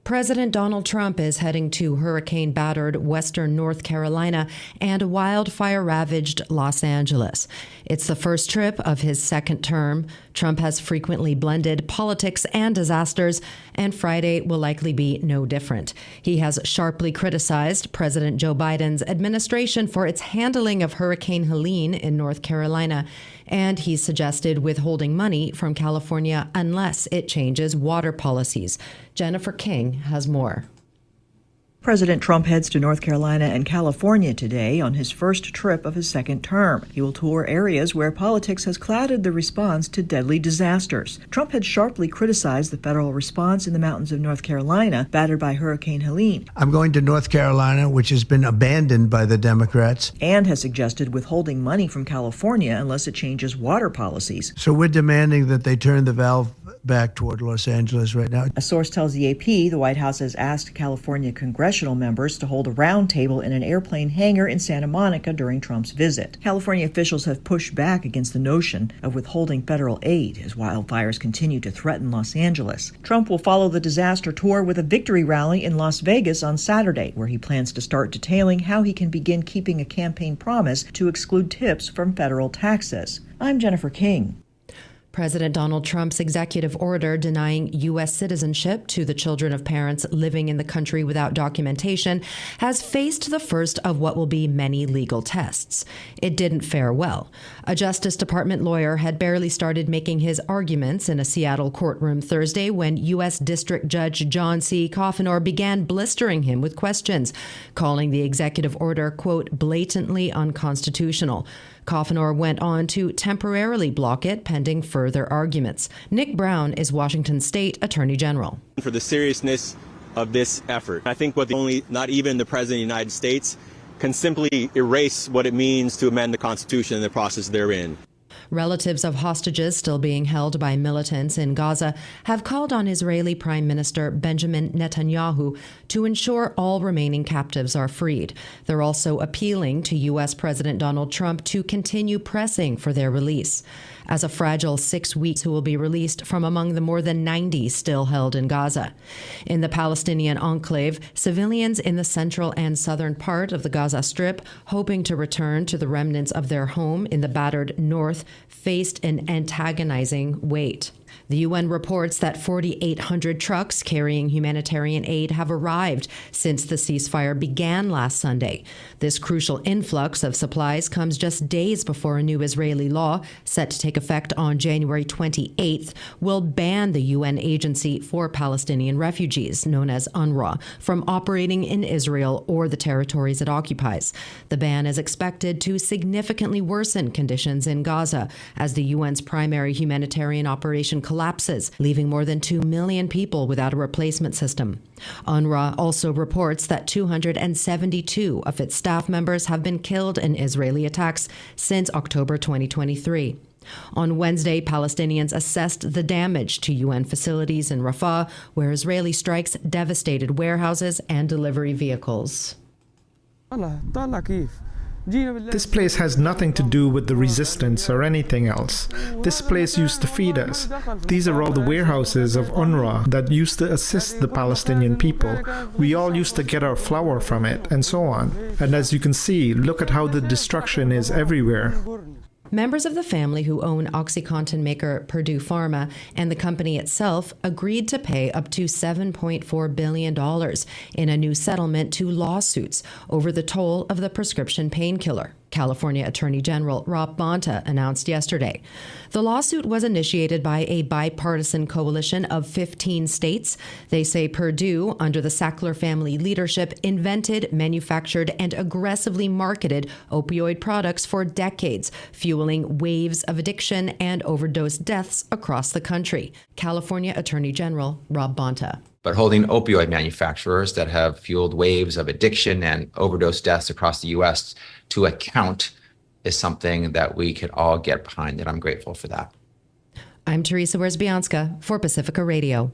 President Donald Trump is heading to hurricane-battered western North Carolina and wildfire-ravaged Los Angeles. It's the first trip of his second term. Trump has frequently blended politics and disasters, and Friday will likely be no different. He has sharply criticized President Joe Biden's administration for its handling of Hurricane Helene in North Carolina, and he's suggested withholding money from California unless it changes water policies. Jennifer King has more. President Trump heads to North Carolina and California today on his first trip of his second term. He will tour areas where politics has clouded the response to deadly disasters. Trump had sharply criticized the federal response in the mountains of North Carolina, battered by Hurricane Helene. I'm going to North Carolina, which has been abandoned by the Democrats. And has suggested withholding money from California unless it changes water policies. So we're demanding that they turn the valve back toward Los Angeles right now. A source tells the AP the White House has asked California congressional members to hold a roundtable in an airplane hangar in Santa Monica during Trump's visit. California officials have pushed back against the notion of withholding federal aid as wildfires continue to threaten Los Angeles. Trump will follow the disaster tour with a victory rally in Las Vegas on Saturday, where he plans to start detailing how he can begin keeping a campaign promise to exclude tips from federal taxes. I'm Jennifer King. President Donald Trump's executive order denying U.S. citizenship to the children of parents living in the country without documentation has faced the first of what will be many legal tests. It didn't fare well. A Justice Department lawyer had barely started making his arguments in a Seattle courtroom Thursday when U.S. District Judge John C. Coffenor began blistering him with questions, calling the executive order, quote, blatantly unconstitutional. Coffenor went on to temporarily block it pending further arguments. Nick Brown is Washington State Attorney General. For the seriousness of this effort, I think not even the President of the United States can simply erase what it means to amend the Constitution and the process therein. Relatives of hostages still being held by militants in Gaza have called on Israeli Prime Minister Benjamin Netanyahu to ensure all remaining captives are freed. They're also appealing to U.S. President Donald Trump to continue pressing for their release. As a fragile 6 weeks who will be released from among the more than 90 still held in Gaza. In the Palestinian enclave, civilians in the central and southern part of the Gaza Strip, hoping to return to the remnants of their home in the battered north, faced an antagonizing wait. The UN reports that 4,800 trucks carrying humanitarian aid have arrived since the ceasefire began last Sunday. This crucial influx of supplies comes just days before a new Israeli law, set to take effect on January 28th, will ban the UN Agency for Palestinian Refugees, known as UNRWA, from operating in Israel or the territories it occupies. The ban is expected to significantly worsen conditions in Gaza as the UN's primary humanitarian operation collapses, leaving more than 2 million people without a replacement system. UNRWA also reports that 272 of its staff members have been killed in Israeli attacks since October 2023. On Wednesday, Palestinians assessed the damage to UN facilities in Rafah, where Israeli strikes devastated warehouses and delivery vehicles. This place has nothing to do with the resistance or anything else. This place used to feed us. These are all the warehouses of UNRWA that used to assist the Palestinian people. We all used to get our flour from it, and so on. And as you can see, look at how the destruction is everywhere. Members of the family who own OxyContin maker Purdue Pharma and the company itself agreed to pay up to $7.4 billion in a new settlement to lawsuits over the toll of the prescription painkiller. California Attorney General Rob Bonta announced yesterday. The lawsuit was initiated by a bipartisan coalition of 15 states. They say Purdue, under the Sackler family leadership, invented, manufactured, and aggressively marketed opioid products for decades, fueling waves of addiction and overdose deaths across the country. California Attorney General Rob Bonta. But holding opioid manufacturers that have fueled waves of addiction and overdose deaths across the U.S. to account is something that we could all get behind, and I'm grateful for that. I'm Teresa Wierzbianska for Pacifica Radio.